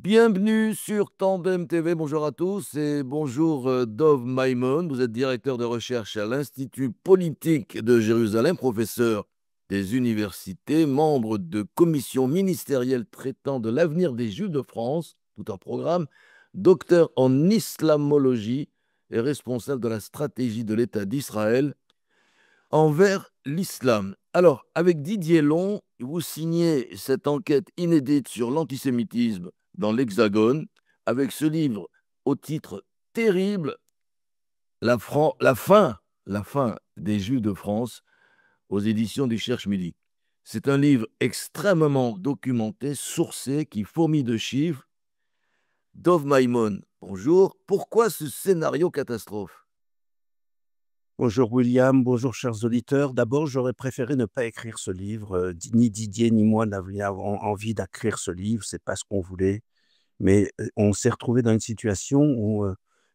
Bienvenue sur Tandem TV. Bonjour à tous et bonjour Dov Maimon. Vous êtes directeur de recherche à l'Institut politique de Jérusalem, professeur des universités, membre de commission ministérielle traitant de l'avenir des Juifs de France, tout un programme, docteur en islamologie et responsable de la stratégie de l'État d'Israël envers l'islam. Alors, avec Didier Long, vous signez cette enquête inédite sur l'antisémitisme dans l'Hexagone, avec ce livre au titre terrible, la fin des Juifs de France, aux éditions du Cherche Midi. C'est un livre extrêmement documenté, sourcé, qui fourmille de chiffres. Dov Maimon, bonjour. Pourquoi ce scénario catastrophe? Bonjour William, bonjour chers auditeurs. D'abord, j'aurais préféré ne pas écrire ce livre. Ni Didier ni moi n'avions envie d'écrire ce livre, c'est pas ce qu'on voulait. Mais on s'est retrouvé dans une situation où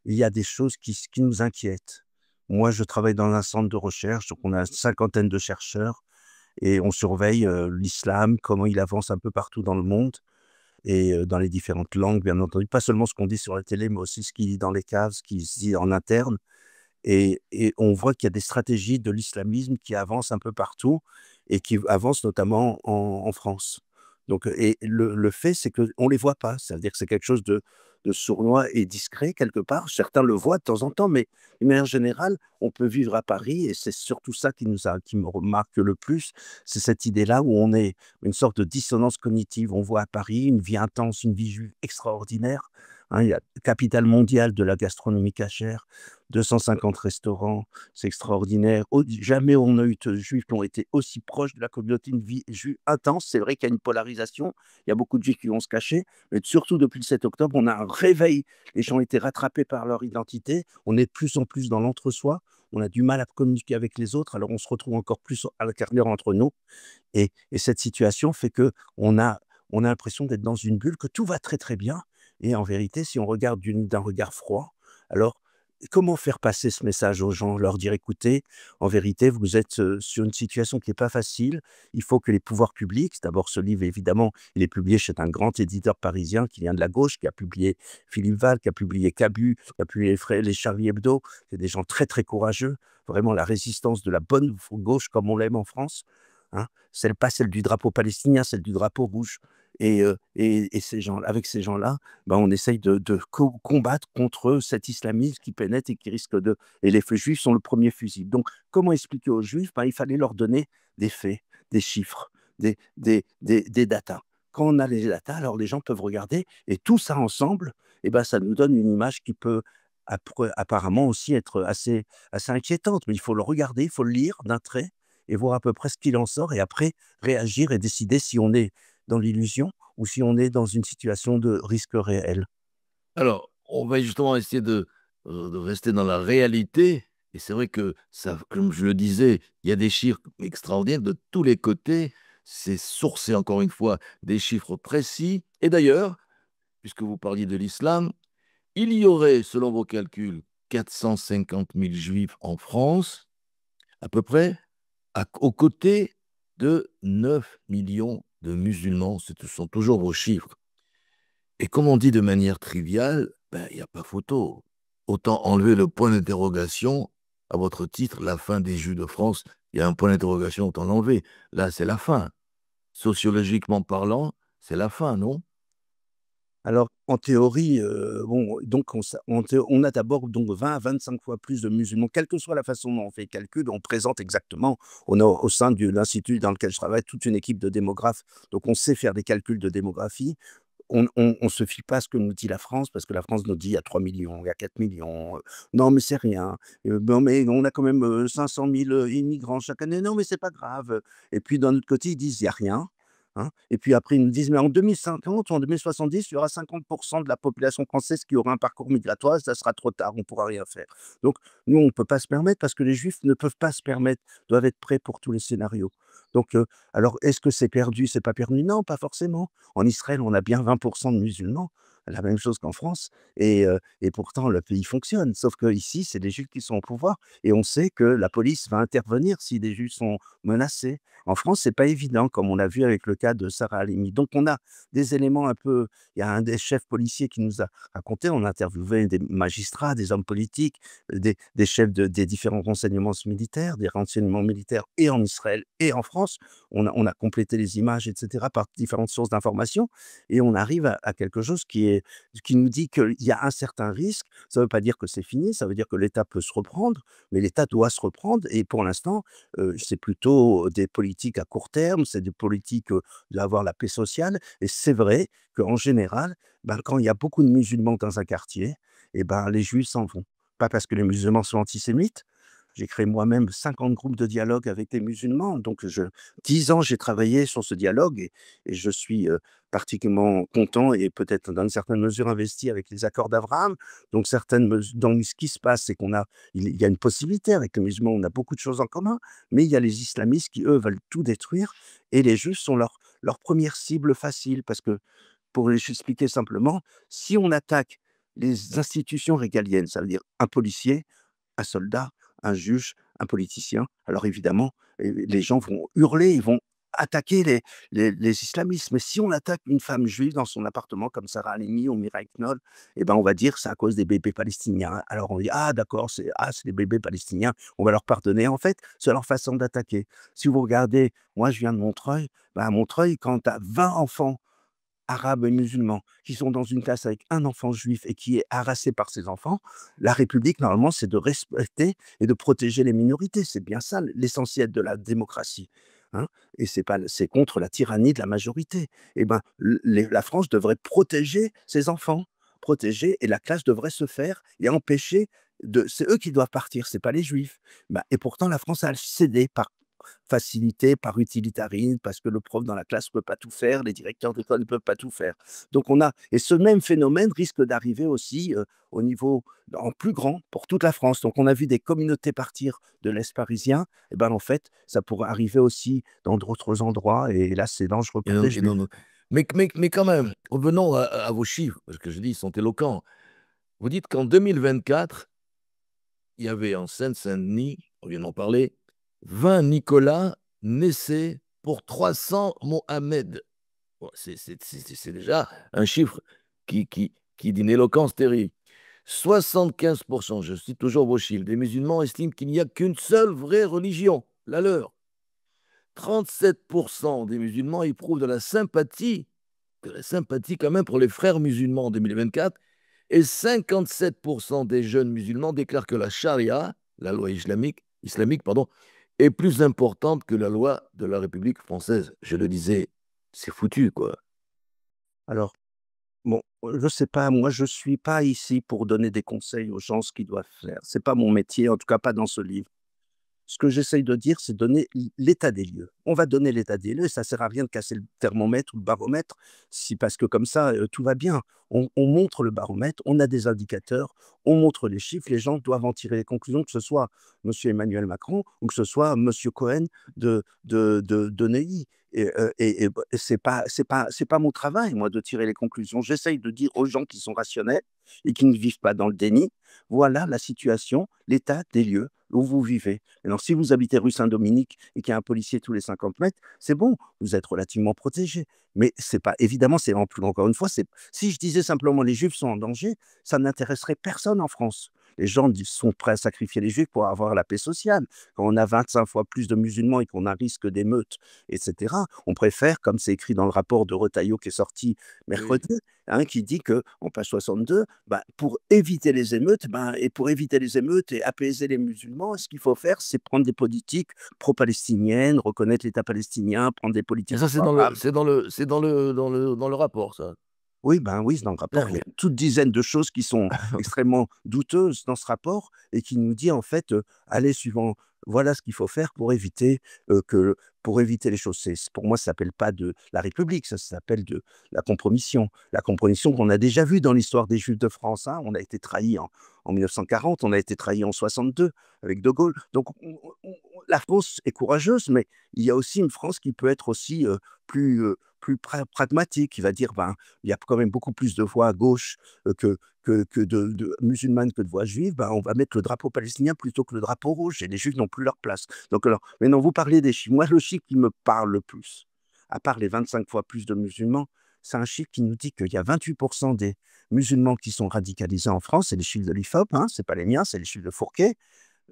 il y a des choses qui nous inquiètent. Moi, je travaille dans un centre de recherche, donc on a une cinquantaine de chercheurs et on surveille l'islam, comment il avance un peu partout dans le monde et dans les différentes langues, bien entendu. Pas seulement ce qu'on dit sur la télé, mais aussi ce qui est dans les caves, ce qui se dit en interne. Et on voit qu'il y a des stratégies de l'islamisme qui avancent un peu partout et qui avancent notamment en France. Donc et le fait, c'est qu'on ne les voit pas. C'est-à-dire que c'est quelque chose de sournois et discret quelque part. Certains le voient de temps en temps, mais d'une manière générale, on peut vivre à Paris et c'est surtout ça qui me remarque le plus, c'est cette idée-là où on est une sorte de dissonance cognitive. On voit à Paris une vie intense, une vie juive extraordinaire, hein. Il y a capitale mondiale de la gastronomie cachère, 250 restaurants, c'est extraordinaire. Jamais on a eu de juifs qui ont été aussi proches de la communauté, une vie juive intense. C'est vrai qu'il y a une polarisation, il y a beaucoup de juifs qui vont se cacher, mais surtout depuis le 7 octobre, on a un réveil. Les gens ont été rattrapés par leur identité, on est de plus en plus dans l'entre-soi, on a du mal à communiquer avec les autres, alors on se retrouve encore plus à l'intérieur entre nous. Et cette situation fait que on a l'impression d'être dans une bulle, que tout va très, très bien. Et en vérité, si on regarde d'un regard froid, alors comment faire passer ce message aux gens? Leur dire: «Écoutez, en vérité, vous êtes, sur une situation qui est pas facile. Il faut que les pouvoirs publics», d'abord ce livre évidemment, il est publié chez un grand éditeur parisien qui vient de la gauche, qui a publié Philippe Val, qui a publié Cabu, qui a publié les Charlie Hebdo. C'est des gens très, très courageux, vraiment la résistance de la bonne gauche comme on l'aime en France, hein. Celle pas celle du drapeau palestinien, celle du drapeau rouge. Et ces gens avec ces gens-là, ben, on essaye de combattre contre cet islamisme qui pénètre et qui risque de et les juifs sont le premier fusible. Donc comment expliquer aux juifs? Ben, il fallait leur donner des faits, des chiffres, des datas. Quand on a les datas, alors les gens peuvent regarder et tout ça ensemble, et ben, ça nous donne une image qui peut apparemment aussi être assez inquiétante. Mais il faut le regarder, il faut le lire d'un trait et voir à peu près ce qu'il en sort et après réagir et décider si on est dans l'illusion ou si on est dans une situation de risque réel. Alors, on va justement essayer de rester dans la réalité. Et c'est vrai que ça, comme je le disais, il y a des chiffres extraordinaires de tous les côtés. C'est sourcé, encore une fois, des chiffres précis. Et d'ailleurs, puisque vous parliez de l'islam, il y aurait, selon vos calculs, 450 000 juifs en France, à peu près, aux côtés de 9 millions de musulmans. Ce sont toujours vos chiffres. Et comme on dit de manière triviale, ben, il n'y a pas photo. Autant enlever le point d'interrogation à votre titre, la fin des Juifs de France. Il y a un point d'interrogation, autant l'enlever. Là, c'est la fin. Sociologiquement parlant, c'est la fin, non? Alors en théorie, bon donc on a d'abord donc 20 à 25 fois plus de musulmans, quelle que soit la façon dont on fait le calcul, on présente exactement. On a au sein de l'institut dans lequel je travaille toute une équipe de démographes, donc on sait faire des calculs de démographie. On se fie pas à ce que nous dit la France, parce que la France nous dit: «Il y a 3 millions, il y a 4 millions, non mais c'est rien, non mais on a quand même, 500 000, immigrants chaque année, non mais c'est pas grave», et puis d'un autre côté, ils disent: «Il y a rien», hein, et puis après ils nous disent: «Mais en 2050 ou en 2070, il y aura 50 de la population française qui aura un parcours migratoire, ça sera trop tard, on pourra rien faire». Donc nous, on ne peut pas se permettre parce que les juifs ne peuvent pas se permettre, doivent être prêts pour tous les scénarios. Donc alors est-ce que c'est perdu, c'est pas perdu? Non, pas forcément. En Israël, on a bien 20 de musulmans, la même chose qu'en France et pourtant le pays fonctionne. Sauf qu'ici, c'est les juifs qui sont au pouvoir et on sait que la police va intervenir si des juifs sont menacés. En France, c'est pas évident, comme on l'a vu avec le cas de Sarah Halimi. Donc on a des éléments un peu il y a un des chefs policiers qui nous a raconté, on a interviewé des magistrats, des hommes politiques, des chefs des différents renseignements militaires, des renseignements militaires et en Israël et en France. On a complété les images et cetera par différentes sources d'informations et on arrive à quelque chose qui nous dit qu'il y a un certain risque. Ça ne veut pas dire que c'est fini, ça veut dire que l'État peut se reprendre, mais l'État doit se reprendre et pour l'instant, c'est plutôt des politiques à court terme, c'est des politiques, d'avoir la paix sociale et c'est vrai qu'en général, ben, quand il y a beaucoup de musulmans dans un quartier et ben, les juifs s'en vont. Pas parce que les musulmans sont antisémites. J'ai créé moi-même 50 groupes de dialogue avec les musulmans. Donc, 10 ans, j'ai travaillé sur ce dialogue et je suis particulièrement content et peut-être dans une certaine mesure investi avec les accords d'Abraham. Donc, donc, ce qui se passe, c'est il y a une possibilité avec les musulmans, on a beaucoup de choses en commun, mais il y a les islamistes qui, eux, veulent tout détruire et les juifs sont leur première cible facile parce que pour les expliquer simplement, si on attaque les institutions régaliennes, ça veut dire un policier, un soldat, un juge, un politicien, alors évidemment, les gens vont hurler, ils vont attaquer les islamistes. Mais si on attaque une femme juive dans son appartement, comme Sarah Halimi ou Mireille Knoll, eh ben, on va dire: «C'est à cause des bébés palestiniens». Alors on dit: «Ah d'accord, c'est des bébés palestiniens, on va leur pardonner». En fait, c'est leur façon d'attaquer. Si vous regardez, moi je viens de Montreuil, à Montreuil, quand tu as 20 enfants arabes et musulmans qui sont dans une classe avec un enfant juif et qui est harassé par ses enfants, la République, normalement, c'est de respecter et de protéger les minorités. C'est bien ça l'essentiel de la démocratie, hein, et c'est contre la tyrannie de la majorité. Et ben, la France devrait protéger ses enfants, protéger et la classe devrait se faire et empêcher c'est eux qui doivent partir, c'est pas les juifs. Bah, et pourtant la France a cédé par facilité, par utilitarisme, parce que le prof dans la classe ne peut pas tout faire, les directeurs d'école ne peuvent pas tout faire. Donc on a et ce même phénomène risque d'arriver aussi, au niveau en plus grand pour toute la France. Donc on a vu des communautés partir de l'Est parisien et ben, en fait, ça pourrait arriver aussi dans d'autres endroits et là, c'est dangereux Et pour les non, juifs. non. Mais quand même, revenons à vos chiffres, parce que je dis, ils sont éloquents. Vous dites qu'en 2024, il y avait en Seine-Saint-Denis, on vient d'en parler, 20 Nicolas naissaient pour 300 Mohamed. Bon, c'est déjà un chiffre qui dit une éloquence terrible. 75%, je cite toujours vos chiffres, des musulmans estiment qu'il n'y a qu'une seule vraie religion, la leur. 37% des musulmans éprouvent de la sympathie quand même pour les frères musulmans en 2024, et 57% des jeunes musulmans déclarent que la charia, la loi islamique pardon, est plus importante que la loi de la République française. Je le disais, c'est foutu, quoi. Alors, bon, je sais pas, moi je suis pas ici pour donner des conseils aux gens ce qu'ils doivent faire. C'est pas mon métier, en tout cas pas dans ce livre. Ce que j'essaye de dire, c'est donner l'état des lieux. On va donner l'état des lieux, ça sert à rien de casser le thermomètre ou le baromètre, si parce que comme ça, tout va bien. On montre le baromètre, on a des indicateurs, on montre les chiffres, les gens doivent en tirer les conclusions, que ce soit monsieur Emmanuel Macron ou que ce soit monsieur Cohen de Neuilly. Et c'est pas mon travail, moi, de tirer les conclusions. J'essaye de dire aux gens qui sont rationnels et qui ne vivent pas dans le déni, voilà la situation, l'état des lieux où vous vivez. Alors, si vous habitez rue Saint-Dominique et qu'il y a un policier tous les 50 mètres, c'est bon, vous êtes relativement protégé. Mais c'est pas, évidemment, c'est en plus, encore une fois, si je disais simplement les Juifs sont en danger, ça n'intéresserait personne en France. Les gens sont prêts à sacrifier les Juifs pour avoir la paix sociale. Quand on a 25 fois plus de musulmans et qu'on a risque d'émeutes, etc., on préfère, comme c'est écrit dans le rapport de Retailleau qui est sorti Oui. mercredi, hein, qui dit que en page 62, bah, pour éviter les émeutes, ben, et pour éviter les émeutes et apaiser les musulmans, ce qu'il faut faire, c'est prendre des politiques pro-palestiniennes, reconnaître l'État palestinien, prendre des Et politiques ça, pro-arabes. dans le rapport, ça. Oui, ben oui, dans le rapport, il y Putain, a toute dizaine de choses qui sont extrêmement douteuses dans ce rapport et qui nous dit en fait, allez suivant voilà ce qu'il faut faire pour éviter les choses. Pour moi, ça s'appelle pas de la République, ça s'appelle de la compromission. La compromission qu'on a déjà vue dans l'histoire des Juifs de France, hein. On a été trahis en 1940, on a été trahis en 62 avec De Gaulle. Donc la France est courageuse, mais il y a aussi une France qui peut être aussi, plus, plus pragmatique, qui va dire, ben, il y a quand même beaucoup plus de voix à gauche que de musulmanes que de voix juives, ben, on va mettre le drapeau palestinien plutôt que le drapeau rouge et les juifs n'ont plus leur place. Donc alors, maintenant vous parlez des chiffres. Moi, le chiffre qui me parle le plus, à part les 25 fois plus de musulmans, c'est un chiffre qui nous dit qu'il y a 28% des musulmans qui sont radicalisés en France. C'est les chiffres de l'IFOP, hein, c'est pas les miens, c'est les chiffres de Fourquet,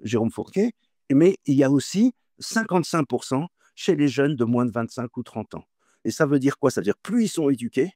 Jérôme Fourquet. Mais il y a aussi 55% chez les jeunes de moins de 25 ou 30 ans. Et ça veut dire quoi? Ça veut dire plus ils sont éduqués,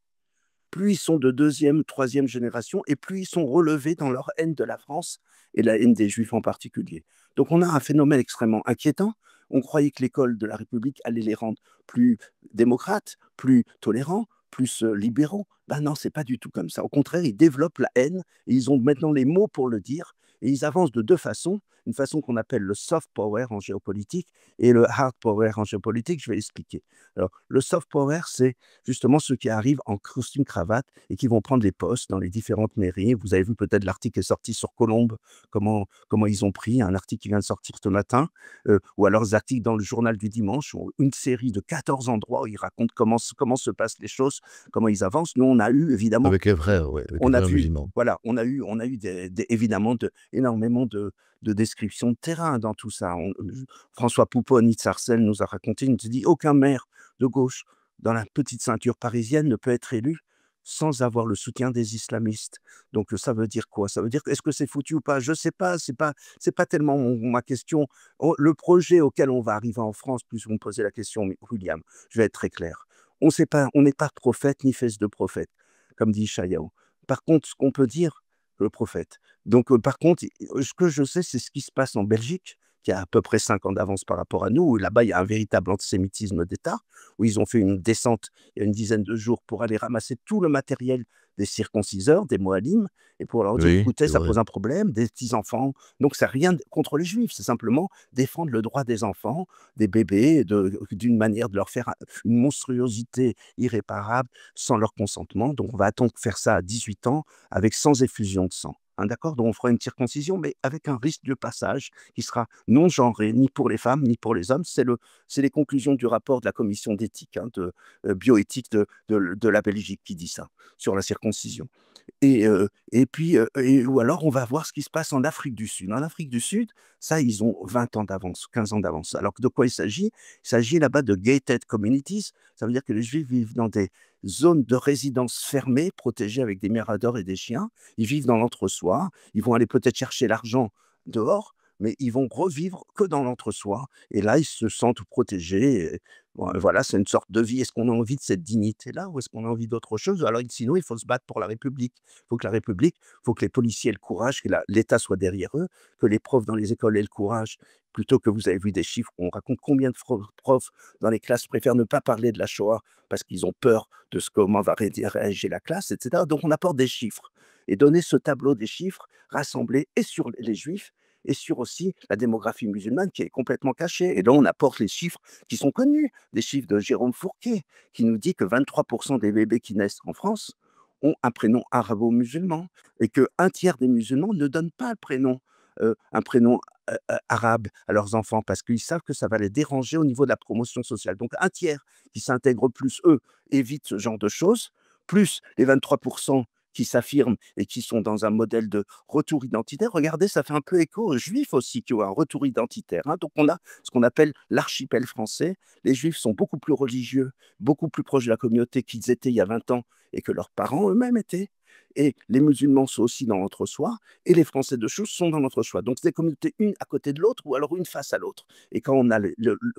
plus ils sont de deuxième, troisième génération, et plus ils sont relevés dans leur haine de la France et la haine des Juifs en particulier. Donc on a un phénomène extrêmement inquiétant. On croyait que l'école de la République allait les rendre plus démocrates, plus tolérants, plus libéraux. Ben non, c'est pas du tout comme ça. Au contraire, ils développent la haine, et ils ont maintenant les mots pour le dire, et ils avancent de deux façons. Une façon qu'on appelle le soft power en géopolitique et le hard power en géopolitique. Je vais l'expliquer. Alors, le soft power, c'est justement ceux qui arrivent en costume cravate et qui vont prendre les postes dans les différentes mairies. Vous avez vu peut-être l'article qui est sorti sur Colombe, comment ils ont pris, un article qui vient de sortir ce matin, ou alors des articles dans le journal du dimanche, une série de 14 endroits où ils racontent comment se passent les choses, comment ils avancent. Nous, on a eu évidemment, Avec les frères, ouais, avec les on a frères vu, musulmans. voilà, on a eu évidemment énormément de descriptions de terrain dans tout ça. François Poupon, Sarcelles nous a raconté, il nous a dit aucun maire de gauche dans la petite ceinture parisienne ne peut être élu sans avoir le soutien des islamistes. Donc ça veut dire quoi? Ça veut dire, est-ce que c'est foutu ou pas? Je sais pas, c'est pas tellement ma question. Le projet auquel on va arriver en France, plus vous me posez la question, William, je vais être très clair. On sait pas, on n'est pas prophète ni fils de prophète, comme dit Ishaïaou. Par contre, ce qu'on peut dire, le prophète. Donc, par contre, ce que je sais, c'est ce qui se passe en Belgique, qui a à peu près 5 ans d'avance par rapport à nous, où là-bas, il y a un véritable antisémitisme d'État, où ils ont fait une descente il y a une dizaine de jours pour aller ramasser tout le matériel des circonciseurs, des Moalim, et pour leur dire, Oui, écoutez, c'est ça vrai. pose un problème, des petits-enfants. Donc, c'est rien contre les Juifs, c'est simplement défendre le droit des enfants, des bébés, d'une manière de leur faire une monstruosité irréparable sans leur consentement. Donc, on va attendre faire ça à 18 ans avec sans effusion de sang. Hein, d'accord? Donc, on fera une circoncision, mais avec un risque de passage qui sera non genré, ni pour les femmes, ni pour les hommes. C'est les conclusions du rapport de la commission d'éthique, hein, bioéthique de la Belgique qui dit ça, sur la circoncision. Et puis, ou alors on va voir ce qui se passe en Afrique du Sud. En Afrique du Sud, ça, ils ont 20 ans d'avance, 15 ans d'avance. Alors de quoi il s'agit? Il s'agit là-bas de gated communities. Ça veut dire que les Juifs vivent dans des zones de résidence fermées, protégées avec des miradors et des chiens. Ils vivent dans l'entre-soi. Ils vont aller peut-être chercher l'argent dehors, mais ils vont revivre que dans l'entre-soi. Et là, ils se sentent protégés. Bon, voilà, c'est une sorte de vie. Est-ce qu'on a envie de cette dignité-là ou est-ce qu'on a envie d'autre chose? Alors, sinon, il faut se battre pour la République. Il faut que la République, il faut que les policiers aient le courage, que l'État soit derrière eux, que les profs dans les écoles aient le courage, plutôt que vous avez vu des chiffres, on raconte combien de profs dans les classes préfèrent ne pas parler de la Shoah parce qu'ils ont peur de comment va réagir la classe, etc. Donc, on apporte des chiffres et donner ce tableau des chiffres rassemblés et sur les Juifs et sur aussi la démographie musulmane qui est complètement cachée. Et là, on apporte les chiffres qui sont connus, des chiffres de Jérôme Fourquet, qui nous dit que 23% des bébés qui naissent en France ont un prénom arabo-musulman et qu'un tiers des musulmans ne donnent pas un prénom arabe à leurs enfants parce qu'ils savent que ça va les déranger au niveau de la promotion sociale. Donc un tiers qui s'intègrent plus, eux, évitent ce genre de choses, plus les 23% qui s'affirment et qui sont dans un modèle de retour identitaire. Regardez, ça fait un peu écho aux Juifs aussi qui ont un retour identitaire. Hein. Donc on a ce qu'on appelle l'archipel français. Les Juifs sont beaucoup plus religieux, beaucoup plus proches de la communauté qu'ils étaient il y a 20 ans et que leurs parents eux-mêmes étaient. Et les musulmans sont aussi dans l'entre-soi, et les Français de Souche sont dans l'entre-soi. Donc, c'est des communautés une à côté de l'autre, ou alors une face à l'autre. Et quand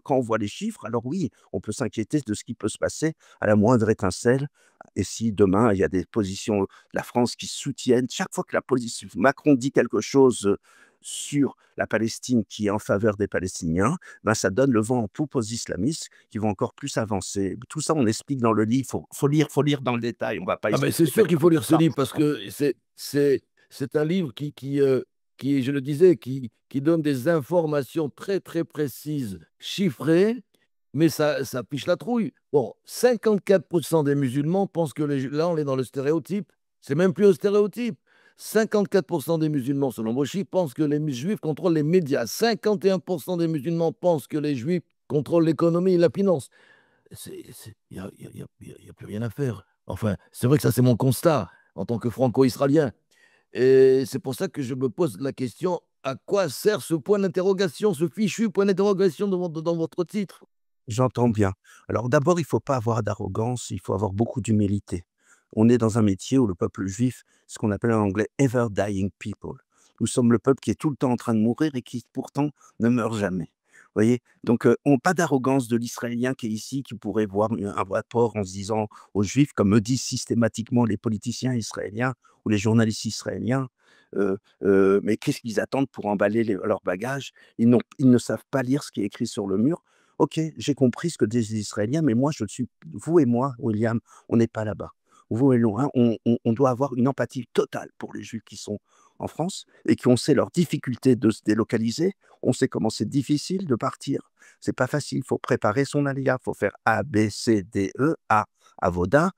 quand on voit les chiffres, alors oui, on peut s'inquiéter de ce qui peut se passer à la moindre étincelle. Et si demain, il y a des positions de la France qui soutiennent, chaque fois que la position Macron dit quelque chose sur la Palestine qui est en faveur des Palestiniens, ben ça donne le vent en poupe aux islamistes qui vont encore plus avancer. Tout ça, on explique dans le livre. Faut lire dans le détail. On ne va pas Ah ben c'est expliquer sûr qu'il faut lire ce ça. livre parce que c'est un livre qui, je le disais, qui donne des informations très très précises, chiffrées, mais ça piche la trouille. Bon, 54% des musulmans pensent que là on est dans le stéréotype. C'est même plus un stéréotype. 54% des musulmans, selon vos chiffres, pensent que les juifs contrôlent les médias. 51% des musulmans pensent que les juifs contrôlent l'économie et la finance. y a plus rien à faire. Enfin, c'est vrai que ça, c'est mon constat en tant que franco-israélien. Et c'est pour ça que je me pose la question, à quoi sert ce point d'interrogation, ce fichu point d'interrogation dans votre titre? J'entends bien. Alors d'abord, il faut pas avoir d'arrogance, il faut avoir beaucoup d'humilité. On est dans un métier où le peuple juif, ce qu'on appelle en anglais ever dying people. Nous sommes le peuple qui est tout le temps en train de mourir et qui pourtant ne meurt jamais. Vous voyez? Donc, on pas d'arrogance de l'Israélien qui est ici, qui pourrait voir un rapport en se disant aux Juifs, comme me disent systématiquement les politiciens israéliens ou les journalistes israéliens, mais qu'est-ce qu'ils attendent pour emballer leurs bagages? Ils ne savent pas lire ce qui est écrit sur le mur. OK, j'ai compris ce que disent les Israéliens, mais moi, je suis vous et moi, William, on n'est pas là-bas. Vous et moi, on doit avoir une empathie totale pour les Juifs qui sont en France et qui on sait leurs difficultés de se délocaliser. On sait comment c'est difficile de partir. C'est pas facile, il faut préparer son alia, il faut faire A, B, C, D, E. A, avoda,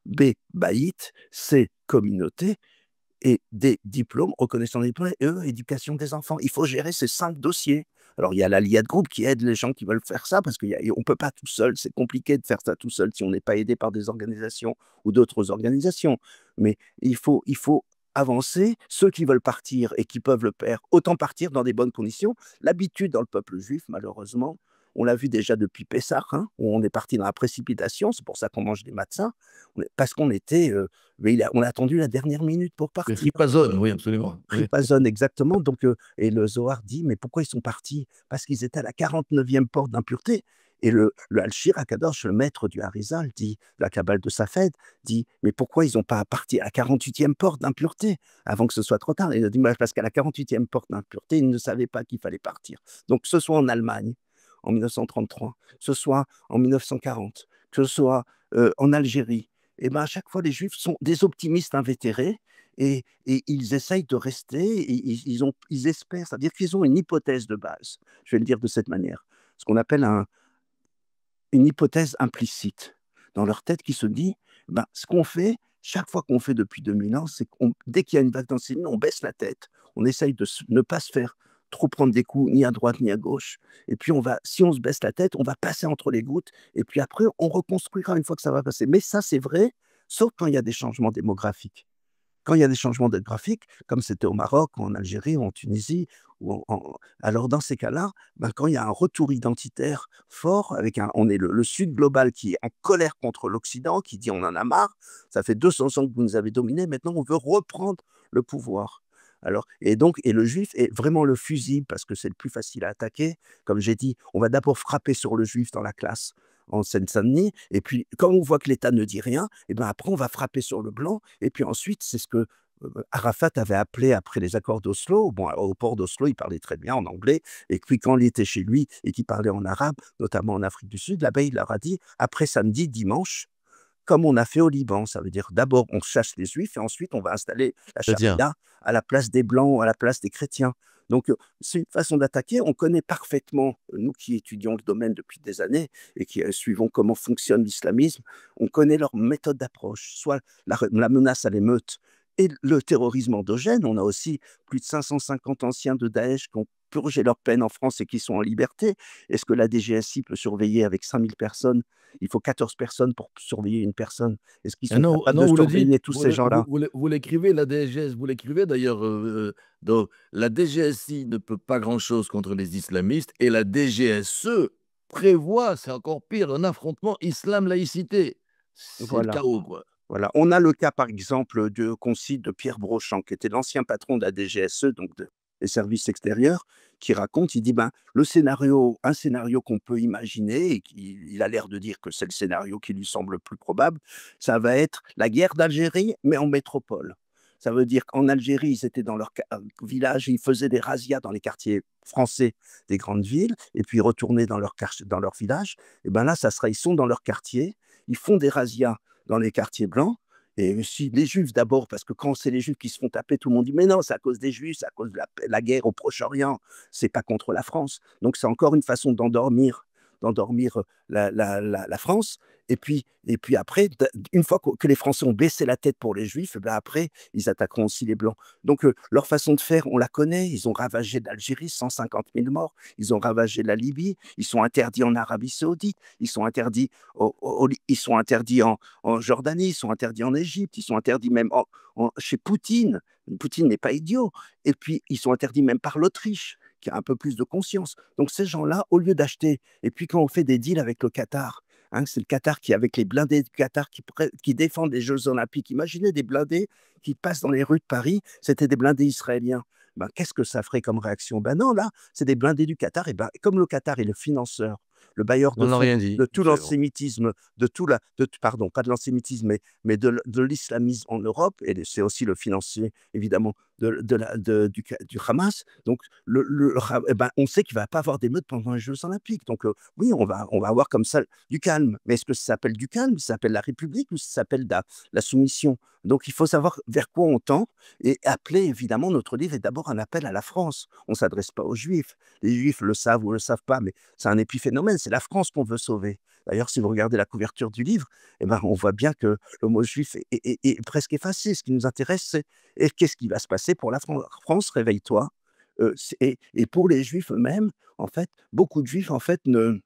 B, baït, C, communauté et des diplômes, reconnaissance des diplômes et éducation des enfants. Il faut gérer ces 5 dossiers. Alors, il y a l'Alia de groupe qui aide les gens qui veulent faire ça parce qu'on ne peut pas tout seul. C'est compliqué de faire ça tout seul si on n'est pas aidé par des organisations ou d'autres organisations. Mais il faut avancer. Ceux qui veulent partir et qui peuvent le faire, autant partir dans des bonnes conditions. L'habitude dans le peuple juif, malheureusement, on l'a vu déjà depuis Pessah, hein, où on est parti dans la précipitation. C'est pour ça qu'on mange des matzahs. Parce qu'on était mais on a attendu la dernière minute pour Le partir. Ripazone, oui, absolument. Oui. Tripazone, exactement. Donc, et le Zohar dit: «Mais pourquoi ils sont partis?» Parce qu'ils étaient à la 49e porte d'impureté. Et le Alshir Akadosh, le maître du Harizal, dit, la Kabbale de Safed, dit: «Mais pourquoi ils n'ont pas parti à la 48e porte d'impureté, avant que ce soit trop tard?» Il a dit: «Bah, parce qu'à la 48e porte d'impureté, ils ne savaient pas qu'il fallait partir». Donc, que ce soit en Allemagne, en 1933, que ce soit en 1940, que ce soit, en Algérie, et ben, à chaque fois, les Juifs sont des optimistes invétérés et ils essayent de rester, et ils espèrent, c'est-à-dire qu'ils ont une hypothèse de base. Je vais le dire de cette manière, ce qu'on appelle une hypothèse implicite dans leur tête qui se dit, ben, ce qu'on fait, chaque fois qu'on fait depuis 2000 ans, c'est qu'on dès qu'il y a une vague d'anxiété, on baisse la tête. On essaye de ne pas se faire trop prendre des coups, ni à droite ni à gauche. Et puis si on se baisse la tête, on va passer entre les gouttes. Et puis après, on reconstruira une fois que ça va passer. Mais ça, c'est vrai, sauf quand il y a des changements démographiques. Quand il y a des changements graphiques, comme c'était au Maroc, ou en Algérie, ou en Tunisie, alors dans ces cas-là, ben, quand il y a un retour identitaire fort, on est le Sud global qui est en colère contre l'Occident, qui dit: «On en a marre, ça fait 200 ans que vous nous avez dominés, maintenant on veut reprendre le pouvoir». Alors et le juif est vraiment le fusible parce que c'est le plus facile à attaquer. Comme j'ai dit, on va d'abord frapper sur le juif dans la classe en Seine-Saint-Denis, et puis quand on voit que l'État ne dit rien, et ben après on va frapper sur le blanc, et puis ensuite c'est ce que Arafat avait appelé après les accords d'Oslo. Bon, au port d'Oslo, il parlait très bien en anglais, et puis quand il était chez lui et qu'il parlait en arabe, notamment en Afrique du Sud, là-bas il leur a dit: «Après samedi, dimanche, comme on a fait au Liban». Ça veut dire d'abord on chasse les juifs et ensuite on va installer la C'est-à-dire? charia à la place des blancs, à la place des chrétiens. Donc, c'est une façon d'attaquer. On connaît parfaitement, nous qui étudions le domaine depuis des années et qui suivons comment fonctionne l'islamisme, on connaît leur méthode d'approche, soit la menace à l'émeute et le terrorisme endogène. On a aussi plus de 550 anciens de Daesh qui ont purgé leur peine en France et qui sont en liberté. Est-ce que la DGSI peut surveiller avec 5000 personnes? Il faut 14 personnes pour surveiller une personne. Est-ce qu'ils Ah sont non, capables non, de vous le dites, surveiller tous ces gens-là? vous l'écrivez, la DGS, vous l'écrivez d'ailleurs, donc la DGSI ne peut pas grand-chose contre les islamistes et la DGSE prévoit, c'est encore pire, un affrontement islam-laïcité. C'est le Voilà. chaos, quoi. Voilà, on a le cas, par exemple, qu'on cite de Pierre Brochant, qui était l'ancien patron de la DGSE, donc des services extérieurs, qui raconte, il dit: «Ben, un scénario qu'on peut imaginer», et il a l'air de dire que c'est le scénario qui lui semble le plus probable, ça va être la guerre d'Algérie, mais en métropole. Ça veut dire qu'en Algérie, ils étaient dans leur village, ils faisaient des razzias dans les quartiers français des grandes villes, et puis ils retournaient dans leur village. Et ben là, ça sera, ils sont dans leur quartier, ils font des razzias dans les quartiers blancs. Et si les juifs d'abord, parce que quand c'est les juifs qui se font taper, tout le monde dit: «Mais non, c'est à cause des juifs, c'est à cause de la guerre au Proche-Orient, c'est pas contre la France». Donc c'est encore une façon d'endormir la France. Et puis après, une fois que les Français ont baissé la tête pour les Juifs, eh ben après, ils attaqueront aussi les Blancs. Donc, leur façon de faire, on la connaît. Ils ont ravagé l'Algérie, 150 000 morts. Ils ont ravagé la Libye. Ils sont interdits en Arabie Saoudite. Ils sont interdits, ils sont interdits en Jordanie. Ils sont interdits en Égypte. Ils sont interdits même chez Poutine. Poutine n'est pas idiot. Et puis, ils sont interdits même par l'Autriche, qui a un peu plus de conscience. Donc, ces gens-là, au lieu d'acheter, et puis quand on fait des deals avec le Qatar, hein, c'est le Qatar qui, avec les blindés du Qatar qui défendent les Jeux Olympiques. Imaginez des blindés qui passent dans les rues de Paris, c'était des blindés israéliens. Ben, qu'est-ce que ça ferait comme réaction? Ben non, là, c'est des blindés du Qatar. Et ben, comme le Qatar est le financeur, le bailleur On de n'a fonds rien de dit, tout absolument. l'antisémitisme, pardon, pas de l'antisémitisme, mais de l'islamisme en Europe, et c'est aussi le financier, évidemment, du Hamas. Donc, eh ben, on sait qu'il ne va pas avoir d'émeute pendant les Jeux Olympiques. Donc, oui, on va avoir comme ça du calme. Mais est-ce que ça s'appelle du calme? Ça s'appelle la République ou ça s'appelle la soumission? Donc, il faut savoir vers quoi on tend et appeler, évidemment, notre livre est d'abord un appel à la France. On ne s'adresse pas aux Juifs. Les Juifs le savent ou ne le savent pas, mais c'est un épiphénomène. C'est la France qu'on veut sauver. D'ailleurs, si vous regardez la couverture du livre, eh ben, on voit bien que le mot juif est presque effacé. Ce qui nous intéresse, c'est et qu'est-ce qui va se passer pour la France? France, réveille-toi. Et pour les Juifs eux-mêmes, en fait, beaucoup de Juifs, en fait, ne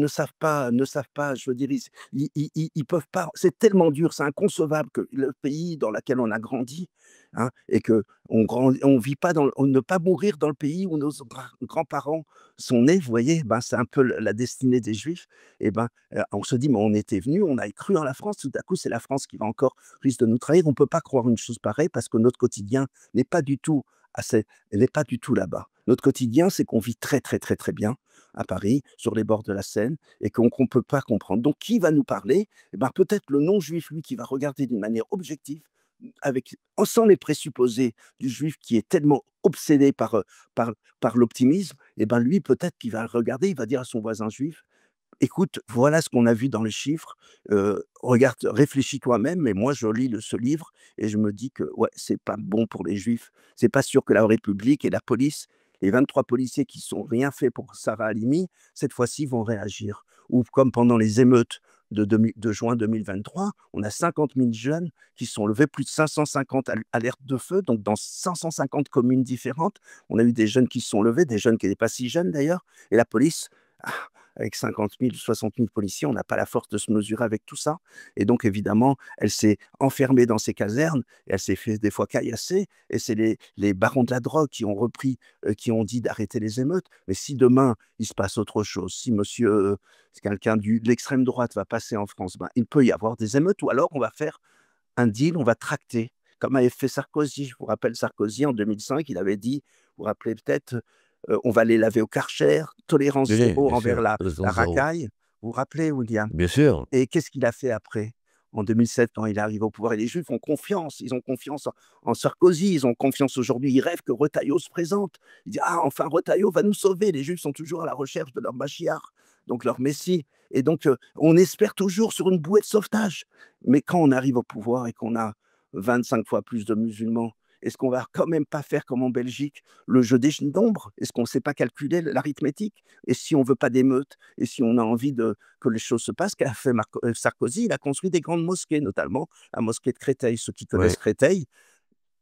savent pas, je veux dire, ils peuvent pas, c'est tellement dur, c'est inconcevable que le pays dans lequel on a grandi, hein, et on vit pas on ne pas mourir dans le pays où nos grands-parents sont nés, vous voyez? Ben, c'est un peu la destinée des Juifs. Et ben, on se dit: «Mais on était venus, on a cru en la France, tout à coup, c'est la France qui va encore risque de nous trahir». On peut pas croire une chose pareille parce que notre quotidien n'est pas du tout à ces n'est pas du tout là-bas. Notre quotidien, c'est qu'on vit très, très, très, très bien à Paris, sur les bords de la Seine, et qu'on ne peut pas comprendre. Donc, qui va nous parler? Eh ben, peut-être le non-juif, lui, qui va regarder d'une manière objective, sans les présupposés du juif qui est tellement obsédé par, par l'optimisme. Et ben, lui, peut-être qu'il va regarder, il va dire à son voisin juif: «Écoute, voilà ce qu'on a vu dans les chiffres, regarde, réfléchis toi-même, mais moi je lis ce livre et je me dis que, ouais, c'est pas bon pour les juifs. C'est pas sûr que la République et la police, les 23 policiers qui sont rien fait pour Sarah Halimi, cette fois-ci vont réagir». Ou comme pendant les émeutes de juin 2023, on a 50 000 jeunes qui sont levés, plus de 550 alertes de feu, donc dans 550 communes différentes. On a eu des jeunes qui se sont levés, des jeunes qui n'étaient pas si jeunes d'ailleurs, et la police, ah, avec 50 000, 60 000 policiers, on n'a pas la force de se mesurer avec tout ça. Et donc, évidemment, elle s'est enfermée dans ses casernes et elle s'est fait des fois caillasser. Et c'est les barons de la drogue qui ont repris, qui ont dit d'arrêter les émeutes. Mais si demain, il se passe autre chose, si quelqu'un de l'extrême droite va passer en France, ben, il peut y avoir des émeutes, ou alors on va faire un deal, on va tracter, comme avait fait Sarkozy. Je vous rappelle Sarkozy en 2005, il avait dit, vous vous rappelez peut-être, on va les laver au Karcher, tolérance Oui, zéro bien envers sûr, la raison zéro. racaille. Vous vous rappelez, William? Bien sûr, Et qu'est-ce qu'il a fait après? En 2007, quand il arrive au pouvoir, et les Juifs ont confiance, ils ont confiance en Sarkozy, ils ont confiance aujourd'hui, ils rêvent que Retailleau se présente. Ils disent: «Ah, enfin Retailleau va nous sauver». Les Juifs sont toujours à la recherche de leur Mashiach, donc leur Messie. Et donc, on espère toujours sur une bouée de sauvetage. Mais quand on arrive au pouvoir et qu'on a 25 fois plus de musulmans, est-ce qu'on va quand même pas faire comme en Belgique, le jeu des nombres? Est-ce qu'on ne sait pas calculer l'arithmétique? Et si on veut pas d'émeutes? Et si on a envie que les choses se passent, qu'a fait Sarkozy? Il a construit des grandes mosquées, notamment la mosquée de Créteil. Ceux qui oui, connaissent Créteil,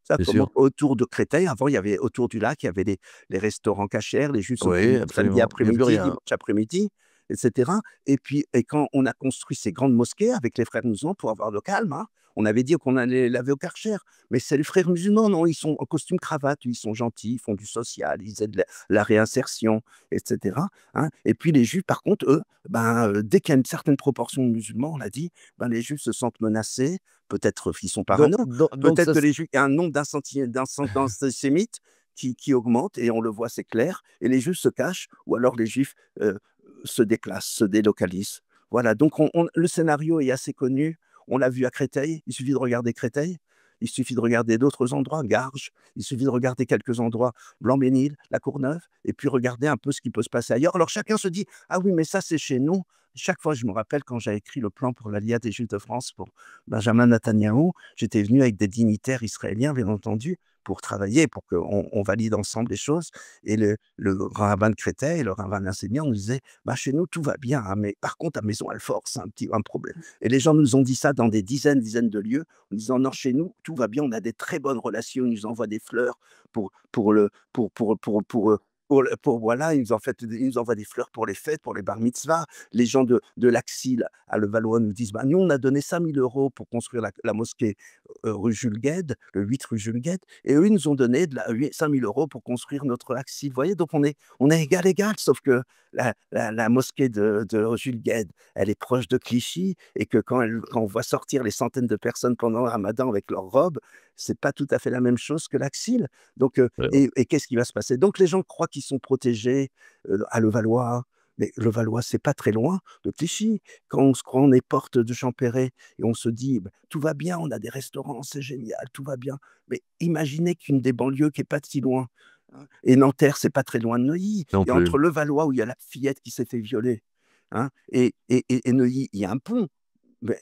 ça bien comment sûr. autour de Créteil, avant, il y avait autour du lac, il y avait les restaurants cachers, les Juifs se Oui, promenaient samedi absolument. Il n'y a plus après-midi, rien. dimanche après-midi, et cetera. Et quand on a construit ces grandes mosquées avec les frères musulmans pour avoir le calme, hein, on avait dit qu'on allait laver au Karcher. Mais c'est les frères musulmans, non, ils sont en costume cravate, ils sont gentils, ils font du social, ils aident la réinsertion, et cetera, hein. Et puis les Juifs, par contre, eux, ben, dès qu'il y a une certaine proportion de musulmans, on l'a dit, ben, les Juifs se sentent menacés, peut-être qu'ils sont Donc parano. donc donc Peut-être ça que les Juifs, il y a un nombre d'antisémites qui augmente, et on le voit, c'est clair, et les Juifs se cachent, ou alors les Juifs, se déclassent, se délocalisent. Voilà, donc le scénario est assez connu. On l'a vu à Créteil, il suffit de regarder Créteil, il suffit de regarder d'autres endroits, Garges, il suffit de regarder quelques endroits, Blanc-Ménil, La Courneuve, et puis regarder un peu ce qui peut se passer ailleurs. Alors chacun se dit: «Ah oui, mais ça, c'est chez nous». Chaque fois, je me rappelle quand j'ai écrit le plan pour l'Aliyah des Juifs de France pour Benjamin Netanyahou, j'étais venu avec des dignitaires israéliens, bien entendu, pour travailler, pour qu'on valide ensemble les choses. Et le rabbin de Créteil et le rabbin enseignant nous disaient: «Bah, chez nous, tout va bien, hein, mais par contre, à Maison-Alfort, c'est un problème». Et les gens nous ont dit ça dans des dizaines de lieux, en disant: «Non, chez nous, tout va bien, on a des très bonnes relations». Ils nous envoient des fleurs pour le pour voilà, ils nous envoient des fleurs pour les fêtes, pour les bar mitzvahs. Les gens de l'Axil à Levallois nous disent: «Bah, nous, on a donné 5 000 € pour construire la mosquée, rue Jules Guesde, le 8 rue Jules Guesde, et eux, ils nous ont donné 5 000 € pour construire notre Axil». Vous voyez? Donc on est égal, sauf que la mosquée de Jules Guesde, elle est proche de Clichy, et que quand on voit sortir les centaines de personnes pendant le ramadan avec leurs robes, c'est pas tout à fait la même chose que l'Axil. Donc Ouais, et qu'est-ce qui va se passer? Donc les gens croient qu'ils sont protégés, à Levallois, mais Levallois, c'est pas très loin de Clichy. Quand on est porte de Champéret et on se dit: «Bah, tout va bien, on a des restaurants, c'est génial, tout va bien». Mais imaginez qu'une des banlieues qui est pas si loin, hein, et Nanterre, c'est pas très loin de Neuilly, non et plus. entre Levallois où il y a la fillette qui s'est fait violer, hein, et Neuilly, il y a un pont.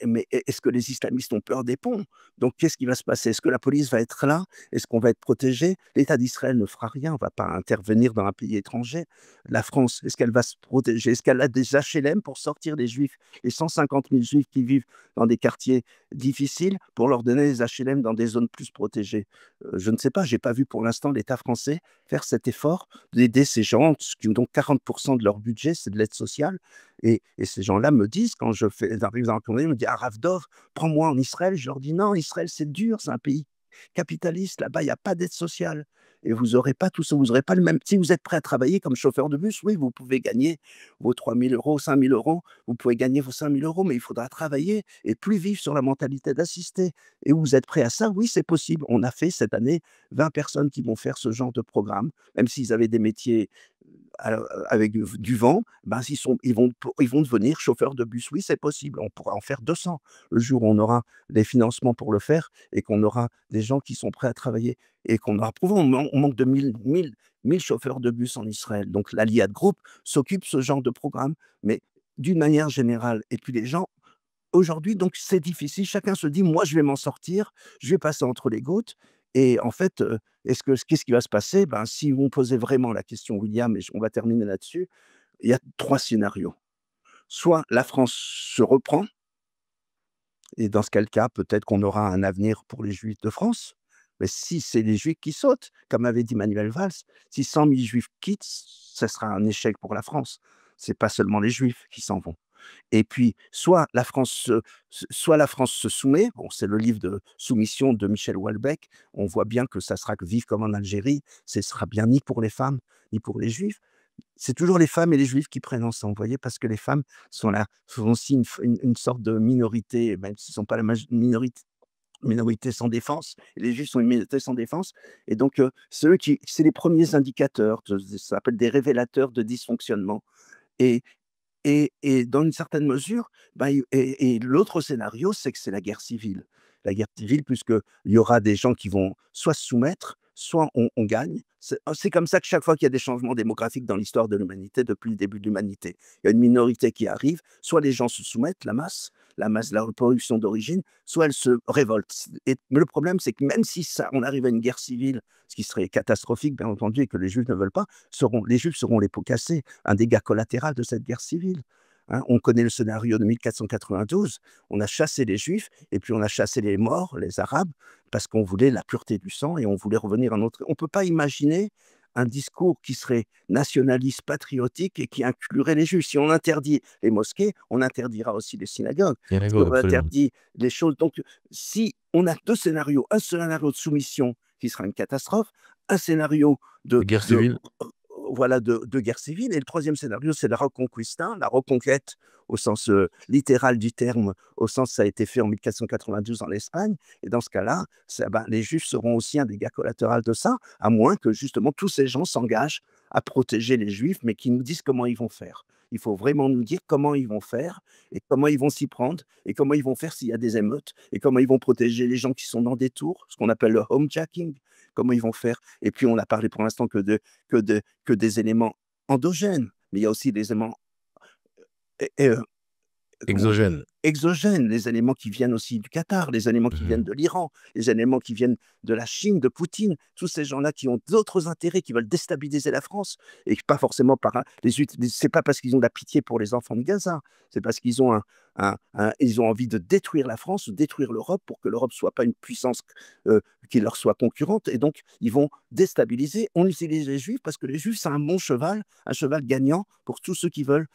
Mais est-ce que les islamistes ont peur des ponts? Donc qu'est-ce qui va se passer? Est-ce que la police va être là? Est-ce qu'on va être protégé? L'État d'Israël ne fera rien, on ne va pas intervenir dans un pays étranger. La France, est-ce qu'elle va se protéger? Est-ce qu'elle a des HLM pour sortir les juifs, les 150 000 juifs qui vivent dans des quartiers difficiles, pour leur donner des HLM dans des zones plus protégées? Je ne sais pas, j'ai pas vu pour l'instant l'État français faire cet effort d'aider ces gens qui ont donc 40 de leur budget, c'est de l'aide sociale. Et ces gens-là me disent, quand j'arrive dans la communauté, ils me disent: «Ah Rav Dov, prends-moi en Israël». Je leur dis: «Non, Israël, c'est dur, c'est un pays capitaliste, là-bas, il y a pas d'aide sociale, et vous aurez pas tout ça, vous aurez pas le même, si vous êtes prêt à travailler comme chauffeur de bus, oui, vous pouvez gagner vos 3 000 €, 5 000 €, vous pouvez gagner vos 5 000 €, mais il faudra travailler et plus vivre sur la mentalité d'assister, et vous êtes prêt à ça? Oui, c'est possible». On a fait cette année 20 personnes qui vont faire ce genre de programme, même s'ils avaient des métiers avec du vent, ben, ils vont devenir chauffeurs de bus. Oui, c'est possible, on pourra en faire 200 le jour où on aura les financements pour le faire, et qu'on aura des gens qui sont prêts à travailler, et qu'on aura prouvé. On manque de 1 000 chauffeurs de bus en Israël. Donc l'Aliyat Group s'occupe ce genre de programme, mais d'une manière générale. Et puis les gens, aujourd'hui, donc c'est difficile. Chacun se dit: «Moi, je vais m'en sortir, je vais passer entre les gouttes». Et en fait, qu'est-ce qui va se passer? Ben, si on posait vraiment la question, William, et on va terminer là-dessus, il y a 3 scénarios. Soit la France se reprend, et dans ce cas, peut-être qu'on aura un avenir pour les Juifs de France. Mais si c'est les Juifs qui sautent, comme avait dit Manuel Valls, si 100 000 Juifs quittent, ça sera un échec pour la France. C'est pas seulement les Juifs qui s'en vont. Et puis, soit la France se soumet, bon, c'est le livre de soumission de Michel Houellebecq, on voit bien que ça sera que vivre comme en Algérie, ce sera bien ni pour les femmes, ni pour les juifs. C'est toujours les femmes et les juifs qui prennent ensemble, vous voyez? Parce que les femmes sont aussi une sorte de minorité, même s'ils ne sont pas la minorité sans défense, et les juifs sont une minorité sans défense. Et donc, c'est les premiers indicateurs, ça s'appelle des révélateurs de dysfonctionnement. Et et dans une certaine mesure, bah, et l'autre scénario, c'est que c'est la guerre civile. La guerre civile, puisqu'il y aura des gens qui vont soit se soumettre, soit on gagne. C'est comme ça que chaque fois qu'il y a des changements démographiques dans l'histoire de l'humanité, depuis le début de l'humanité, il y a une minorité qui arrive, soit les gens se soumettent, la masse de la reproduction d'origine, soit elle se révolte. Mais le problème, c'est que même si ça on arrive à une guerre civile, ce qui serait catastrophique, bien entendu, et que les Juifs ne veulent pas, les Juifs seront les pots cassés, un dégât collatéral de cette guerre civile. Hein, on connaît le scénario de 1492, on a chassé les Juifs, et puis on a chassé les morts, les Arabes, parce qu'on voulait la pureté du sang, et on voulait revenir à notre... On ne peut pas imaginer un discours qui serait nationaliste, patriotique, et qui inclurait les Juifs. Si on interdit les mosquées, on interdira aussi les synagogues. Si Synagogue, on absolument. interdit les choses... Donc, si on a deux scénarios, un scénario de soumission qui sera une catastrophe, un scénario La guerre de civile? voilà, de guerre civile, et le troisième scénario, c'est la reconquista, la reconquête au sens, littéral du terme, au sens ça a été fait en 1492 en Espagne. Et dans ce cas-là, les Juifs seront aussi un dégât collatéral de ça, à moins que justement tous ces gens s'engagent à protéger les Juifs, mais qu'ils nous disent comment ils vont faire. Il faut vraiment nous dire comment ils vont faire, et comment ils vont s'y prendre, et comment ils vont faire s'il y a des émeutes, et comment ils vont protéger les gens qui sont dans des tours, ce qu'on appelle le homejacking, comment ils vont faire. Et puis on a parlé pour l'instant que des éléments endogènes, mais il y a aussi des éléments é é Exogène. exogènes, les éléments qui viennent aussi du Qatar, les éléments qui viennent Mmh. de l'Iran, les éléments qui viennent de la Chine, de Poutine, tous ces gens-là qui ont d'autres intérêts, qui veulent déstabiliser la France et pas forcément par c'est pas parce qu'ils ont de la pitié pour les enfants de Gaza, c'est parce qu'ils ont ils ont envie de détruire la France, de détruire l'Europe pour que l'Europe soit pas une puissance qui leur soit concurrente et donc ils vont déstabiliser. On utilise les Juifs parce que les Juifs, c'est un cheval gagnant pour tous ceux qui veulent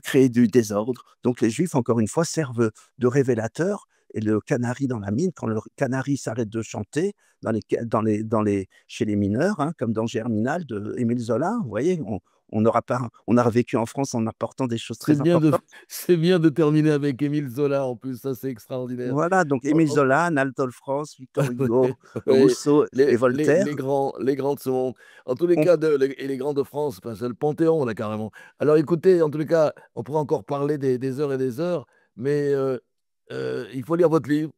créer du désordre. Donc les Juifs, encore une fois, servent de révélateurs et le canari dans la mine, quand le canari s'arrête de chanter chez les mineurs, hein, comme dans Germinal de Émile Zola, vous voyez, on aura vécu en France en apportant des choses C'est très bien de importantes. c'est bien de terminer avec Émile Zola en plus, ça c'est extraordinaire. Voilà, donc En Émile en Zola, Anatole France, Victor oui, Hugo, oui, Rousseau et Voltaire. les grands de ce monde. En tous les On cas, les grands de France, enfin, c'est le Panthéon là carrément. Alors écoutez, en tous les cas, on pourrait encore parler des heures et des heures, mais il faut lire votre livre,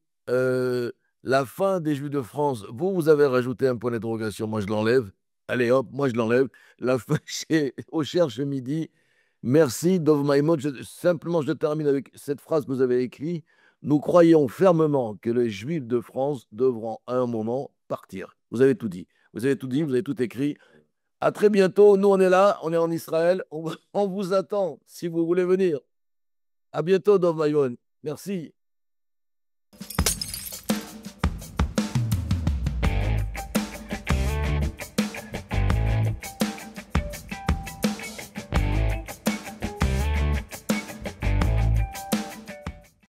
La fin des Juifs de France. Vous avez rajouté un point d'interrogation, moi je l'enlève. Allez hop, moi je l'enlève. La fin chez au Cherche Midi. Merci Dov Maïmon. Simplement, je termine avec cette phrase que vous avez écrite. Nous croyons fermement que les Juifs de France devront à un moment partir. Vous avez tout dit. Vous avez tout dit, vous avez tout écrit. À très bientôt. Nous, on est là, on est en Israël. On vous attend si vous voulez venir. À bientôt, Dov Mayon. Merci.